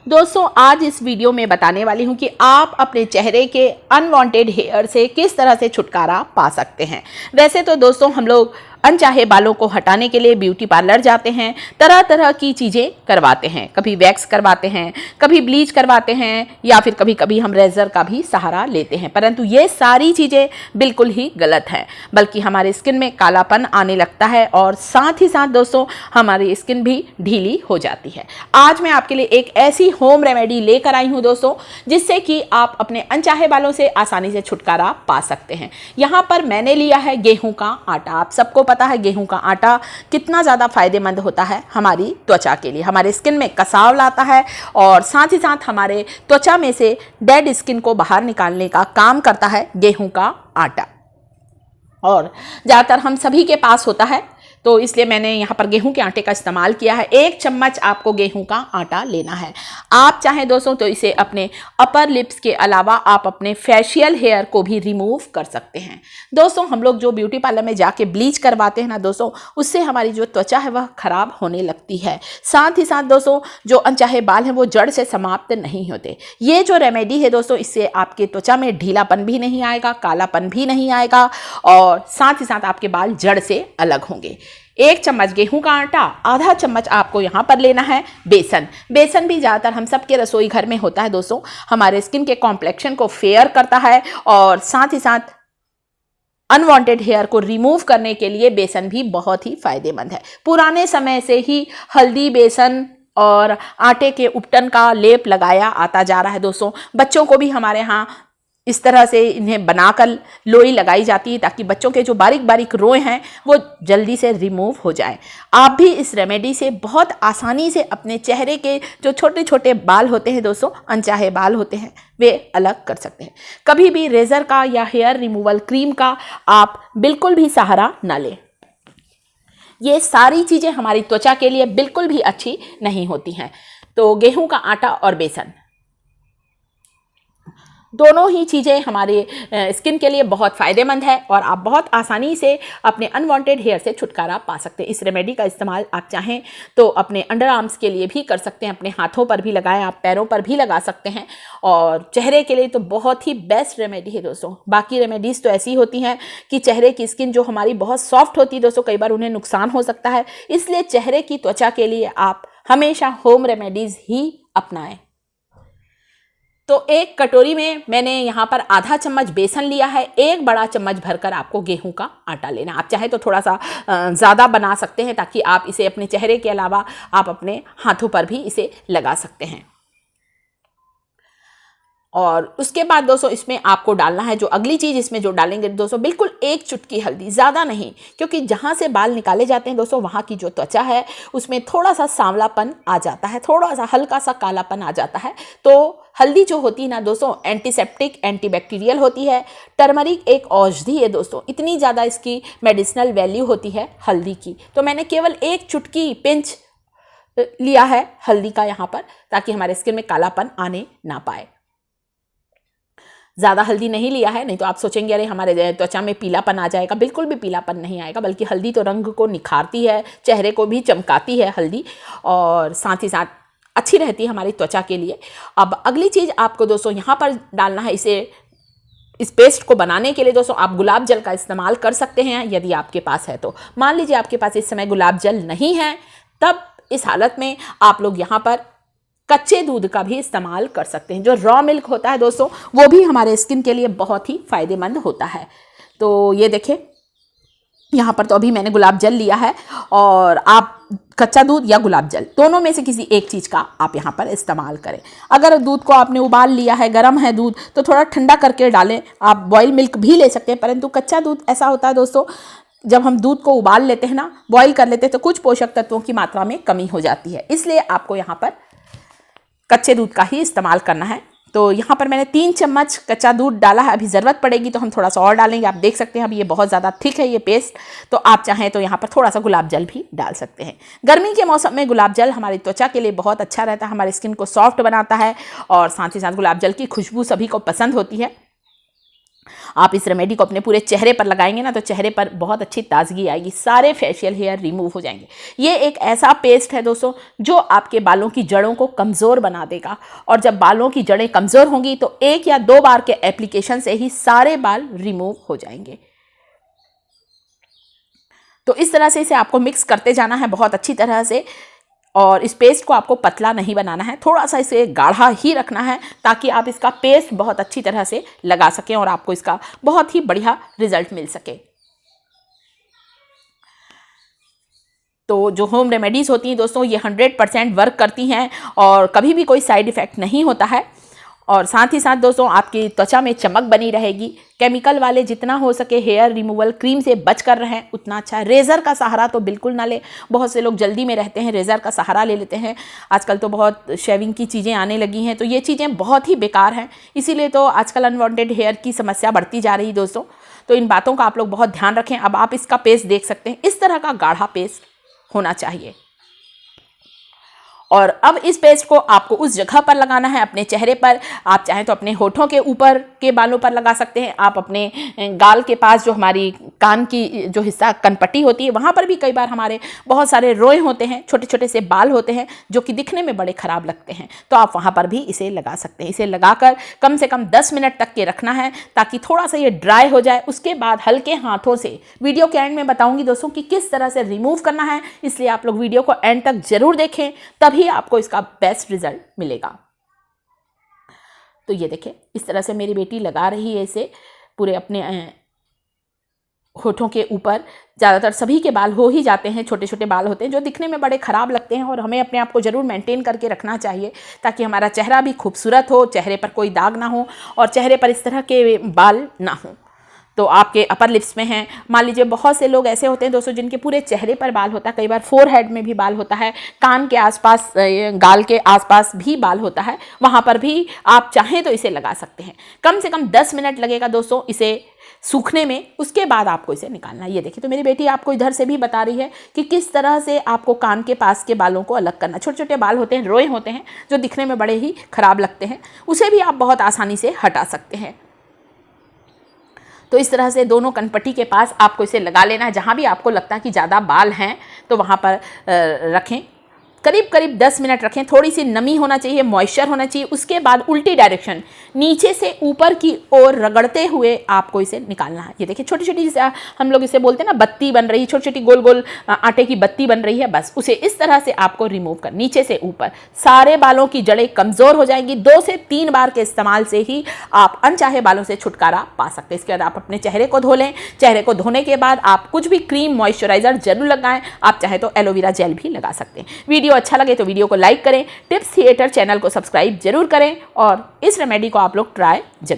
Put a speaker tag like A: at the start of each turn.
A: दोस्तों आज इस वीडियो में बताने वाली हूँ कि आप अपने चेहरे के अनवांटेड हेयर से किस तरह से छुटकारा पा सकते हैं। वैसे तो दोस्तों हम लोग अनचाहे बालों को हटाने के लिए ब्यूटी पार्लर जाते हैं, तरह तरह की चीज़ें करवाते हैं, कभी वैक्स करवाते हैं, कभी ब्लीच करवाते हैं या फिर कभी कभी हम रेज़र का भी सहारा लेते हैं, परंतु ये सारी चीज़ें बिल्कुल ही गलत हैं। बल्कि हमारे स्किन में कालापन आने लगता है और साथ ही साथ दोस्तों हमारी स्किन भी ढीली हो जाती है। आज मैं आपके लिए एक ऐसी होम रेमेडी लेकर आई हूँ दोस्तों, जिससे कि आप अपने अनचाहे बालों से आसानी से छुटकारा पा सकते हैं। यहाँ पर मैंने लिया है गेहूं का आटा। आप सबको पता है गेहूं का आटा कितना ज़्यादा फायदेमंद होता है हमारी त्वचा के लिए, हमारे स्किन में कसाव लाता है और साथ ही साथ हमारे त्वचा में से डेड स्किन को बाहर निकालने का काम करता है गेहूं का आटा। और ज़्यादातर हम सभी के पास होता है, तो इसलिए मैंने यहाँ पर गेहूं के आटे का इस्तेमाल किया है। 1 चम्मच आपको गेहूं का आटा लेना है। आप चाहें दोस्तों तो इसे अपने अपर लिप्स के अलावा आप अपने फेशियल हेयर को भी रिमूव कर सकते हैं। दोस्तों हम लोग जो ब्यूटी पार्लर में जाके ब्लीच करवाते हैं ना दोस्तों, उससे हमारी जो त्वचा है वह खराब होने लगती है। साथ ही साथ दोस्तों जो अनचाहे बाल हैं वो जड़ से समाप्त नहीं होते। ये जो रेमेडी है दोस्तों, इससे आपके त्वचा में ढीलापन भी नहीं आएगा, कालापन भी नहीं आएगा और साथ ही साथ आपके बाल जड़ से अलग होंगे। 1 चम्मच गेहूं का आटा, आधा चम्मच आपको यहाँ पर लेना है बेसन। बेसन भी ज़्यादातर हम सबके रसोई घर में होता है दोस्तों, हमारे स्किन के कॉम्प्लेक्शन को फेयर करता है और साथ ही साथ अनवांटेड हेयर को रिमूव करने के लिए बेसन भी बहुत ही फायदेमंद है। पुराने समय से ही हल्दी, बेसन और आटे के उपटन का लेप लगाया आता जा रहा है दोस्तों। बच्चों को भी हमारे यहाँ इस तरह से इन्हें बनाकर लोई लगाई जाती है ताकि बच्चों के जो बारीक बारीक रोए हैं वो जल्दी से रिमूव हो जाएं। आप भी इस रेमेडी से बहुत आसानी से अपने चेहरे के जो छोटे छोटे बाल होते हैं दोस्तों, अनचाहे बाल होते हैं, वे अलग कर सकते हैं। कभी भी रेज़र का या हेयर रिमूवल क्रीम का आप बिल्कुल भी सहारा ना लें। ये सारी चीज़ें हमारी त्वचा के लिए बिल्कुल भी अच्छी नहीं होती हैं। तो गेहूं का आटा और बेसन दोनों ही चीज़ें हमारे स्किन के लिए बहुत फ़ायदेमंद है और आप बहुत आसानी से अपने अनवांटेड हेयर से छुटकारा पा सकते हैं। इस रेमेडी का इस्तेमाल आप चाहें तो अपने अंडर आर्म्स के लिए भी कर सकते हैं, अपने हाथों पर भी लगाएं, आप पैरों पर भी लगा सकते हैं और चेहरे के लिए तो बहुत ही बेस्ट रेमेडी है दोस्तों। बाकी रेमेडीज़ तो ऐसी होती हैं कि चेहरे की स्किन जो हमारी बहुत सॉफ्ट होती है दोस्तों, कई बार उन्हें नुकसान हो सकता है, इसलिए चेहरे की त्वचा के लिए आप हमेशा होम रेमेडीज़ ही अपनाएं। तो 1 कटोरी में मैंने यहाँ पर आधा चम्मच बेसन लिया है, 1 बड़ा चम्मच भरकर आपको गेहूं का आटा लेना। आप चाहे तो थोड़ा सा ज़्यादा बना सकते हैं ताकि आप इसे अपने चेहरे के अलावा आप अपने हाथों पर भी इसे लगा सकते हैं। और उसके बाद दोस्तों इसमें आपको डालना है, जो अगली चीज़ इसमें जो डालेंगे दोस्तों, बिल्कुल 1 चुटकी हल्दी, ज़्यादा नहीं, क्योंकि जहाँ से बाल निकाले जाते हैं दोस्तों वहाँ की जो त्वचा है उसमें थोड़ा सा सांवलापन आ जाता है, थोड़ा सा हल्का सा कालापन आ जाता है। तो हल्दी जो होती है ना दोस्तों, एंटीसेप्टिक, एंटीबैक्टीरियल होती है। टर्मरिक एक औषधि है दोस्तों, इतनी ज़्यादा इसकी मेडिसिनल वैल्यू होती है हल्दी की। तो मैंने केवल 1 चुटकी पिंच लिया है हल्दी का यहाँ पर, ताकि हमारे स्किन में कालापन आने ना पाए। ज़्यादा हल्दी नहीं लिया है, नहीं तो आप सोचेंगे अरे हमारे त्वचा में पीलापन आ जाएगा। बिल्कुल भी पीलापन नहीं आएगा, बल्कि हल्दी तो रंग को निखारती है, चेहरे को भी चमकाती है हल्दी और साथ ही साथ अच्छी रहती है हमारी त्वचा के लिए। अब अगली चीज़ आपको दोस्तों यहाँ पर डालना है, इस पेस्ट को बनाने के लिए दोस्तों आप गुलाब जल का इस्तेमाल कर सकते हैं यदि आपके पास है तो। मान लीजिए आपके पास इस समय गुलाब जल नहीं है, तब इस हालत में आप लोग यहाँ पर कच्चे दूध का भी इस्तेमाल कर सकते हैं। जो रॉ मिल्क होता है दोस्तों वो भी हमारे स्किन के लिए बहुत ही फायदेमंद होता है। तो ये देखिए यहाँ पर तो अभी मैंने गुलाब जल लिया है और आप कच्चा दूध या गुलाब जल दोनों में से किसी एक चीज़ का आप यहाँ पर इस्तेमाल करें। अगर दूध को आपने उबाल लिया है, गर्म है दूध, तो थोड़ा ठंडा करके डालें। आप बॉयल मिल्क भी ले सकते हैं, परंतु कच्चा दूध ऐसा होता है दोस्तों, जब हम दूध को उबाल लेते हैं ना, बॉयल कर लेते हैं, तो कुछ पोषक तत्वों की मात्रा में कमी हो जाती है। इसलिए आपको यहाँ पर कच्चे दूध का ही इस्तेमाल करना है। तो यहाँ पर मैंने 3 चम्मच कच्चा दूध डाला है। अभी ज़रूरत पड़ेगी तो हम थोड़ा सा और डालेंगे। आप देख सकते हैं अभी ये बहुत ज़्यादा थिक है ये पेस्ट, तो आप चाहें तो यहाँ पर थोड़ा सा गुलाब जल भी डाल सकते हैं। गर्मी के मौसम में गुलाब जल हमारी त्वचा के लिए बहुत अच्छा रहता है, हमारी स्किन को सॉफ्ट बनाता है और साथ ही साथ गुलाब जल की खुशबू सभी को पसंद होती है। आप इस रेमेडी को अपने पूरे चेहरे पर लगाएंगे ना तो चेहरे पर बहुत अच्छी ताजगी आएगी, सारे फेशियल हेयर रिमूव हो जाएंगे। ये एक ऐसा पेस्ट है दोस्तों जो आपके बालों की जड़ों को कमज़ोर बना देगा, और जब बालों की जड़ें कमज़ोर होंगी तो 1 या 2 बार के एप्लीकेशन से ही सारे बाल रिमूव हो जाएंगे। तो इस तरह से इसे आपको मिक्स करते जाना है बहुत अच्छी तरह से, और इस पेस्ट को आपको पतला नहीं बनाना है, थोड़ा सा इसे गाढ़ा ही रखना है ताकि आप इसका पेस्ट बहुत अच्छी तरह से लगा सकें और आपको इसका बहुत ही बढ़िया रिजल्ट मिल सके। तो जो होम रेमेडीज़ होती हैं दोस्तों ये 100% वर्क करती हैं और कभी भी कोई साइड इफ़ेक्ट नहीं होता है, और साथ ही साथ दोस्तों आपकी त्वचा में चमक बनी रहेगी। केमिकल वाले जितना हो सके हेयर रिमूवल क्रीम से बच कर रहें उतना अच्छा है। रेज़र का सहारा तो बिल्कुल ना लें, बहुत से लोग जल्दी में रहते हैं रेज़र का सहारा ले लेते हैं। आजकल तो बहुत शेविंग की चीज़ें आने लगी हैं, तो ये चीज़ें बहुत ही बेकार हैं, इसीलिए तो आजकल अनवांटेड हेयर की समस्या बढ़ती जा रही दोस्तों। तो इन बातों का आप लोग बहुत ध्यान रखें। अब आप इसका पेस्ट देख सकते हैं, इस तरह का गाढ़ा पेस्ट होना चाहिए। और अब इस पेस्ट को आपको उस जगह पर लगाना है अपने चेहरे पर। आप चाहें तो अपने होठों के ऊपर के बालों पर लगा सकते हैं, आप अपने गाल के पास जो हमारी कान की जो हिस्सा कनपट्टी होती है वहाँ पर भी कई बार हमारे बहुत सारे रोए होते हैं, छोटे छोटे से बाल होते हैं जो कि दिखने में बड़े ख़राब लगते हैं, तो आप वहाँ पर भी इसे लगा सकते हैं। इसे लगाकर कम से कम 10 मिनट तक के रखना है ताकि थोड़ा सा ये ड्राई हो जाए। उसके बाद हल्के हाथों से, वीडियो के एंड में बताऊँगी दोस्तों कि किस तरह से रिमूव करना है, इसलिए आप लोग वीडियो को एंड तक ज़रूर देखें, तभी आपको इसका बेस्ट रिजल्ट मिलेगा। तो ये देखिए इस तरह से मेरी बेटी लगा रही है इसे पूरे अपने होठों के ऊपर। ज़्यादातर सभी के बाल हो ही जाते हैं, छोटे छोटे बाल होते हैं जो दिखने में बड़े ख़राब लगते हैं, और हमें अपने आप को ज़रूर मेंटेन करके रखना चाहिए ताकि हमारा चेहरा भी खूबसूरत हो, चेहरे पर कोई दाग ना हो और चेहरे पर इस तरह के बाल ना हो। तो आपके अपर लिप्स में हैं, मान लीजिए बहुत से लोग ऐसे होते हैं दोस्तों जिनके पूरे चेहरे पर बाल होता है, कई बार फोरहेड में भी बाल होता है, कान के आसपास, गाल के आसपास भी बाल होता है, वहाँ पर भी आप चाहें तो इसे लगा सकते हैं। कम से कम 10 मिनट लगेगा दोस्तों इसे सूखने में, उसके बाद आपको इसे निकालना है। ये देखिए तो मेरी बेटी आपको इधर से भी बता रही है कि किस तरह से आपको कान के पास के बालों को अलग करना। छोटे छोटे बाल होते हैं, रोए होते हैं जो दिखने में बड़े ही ख़राब लगते हैं, उसे भी आप बहुत आसानी से हटा सकते हैं। तो इस तरह से दोनों कनपट्टी के पास आपको इसे लगा लेना है। जहाँ भी आपको लगता है कि ज़्यादा बाल हैं तो वहाँ पर रखें, करीब करीब 10 मिनट रखें। थोड़ी सी नमी होना चाहिए, मॉइस्चर होना चाहिए। उसके बाद उल्टी डायरेक्शन नीचे से ऊपर की ओर रगड़ते हुए आपको इसे निकालना है। ये देखिए छोटी छोटी, जैसे हम लोग इसे बोलते हैं ना बत्ती बन रही, छोटी छोटी गोल गोल आटे की बत्ती बन रही है, बस उसे इस तरह से आपको रिमूव कर, नीचे से ऊपर सारे बालों की जड़ें कमज़ोर हो जाएंगी। 2 से 3 बार के इस्तेमाल से ही आप अनचाहे बालों से छुटकारा पा सकते हैं। इसके बाद आप अपने चेहरे को धो लें। चेहरे को धोने के बाद आप कुछ भी क्रीम, मॉइस्चराइजर जरूर लगाएं। आप चाहे तो एलोवेरा जेल भी लगा सकते हैं। वीडियो अच्छा लगे तो वीडियो को लाइक करें, टिप्स थिएटर चैनल को सब्सक्राइब जरूर करें और इस रेमेडी को आप लोग ट्राई जरूर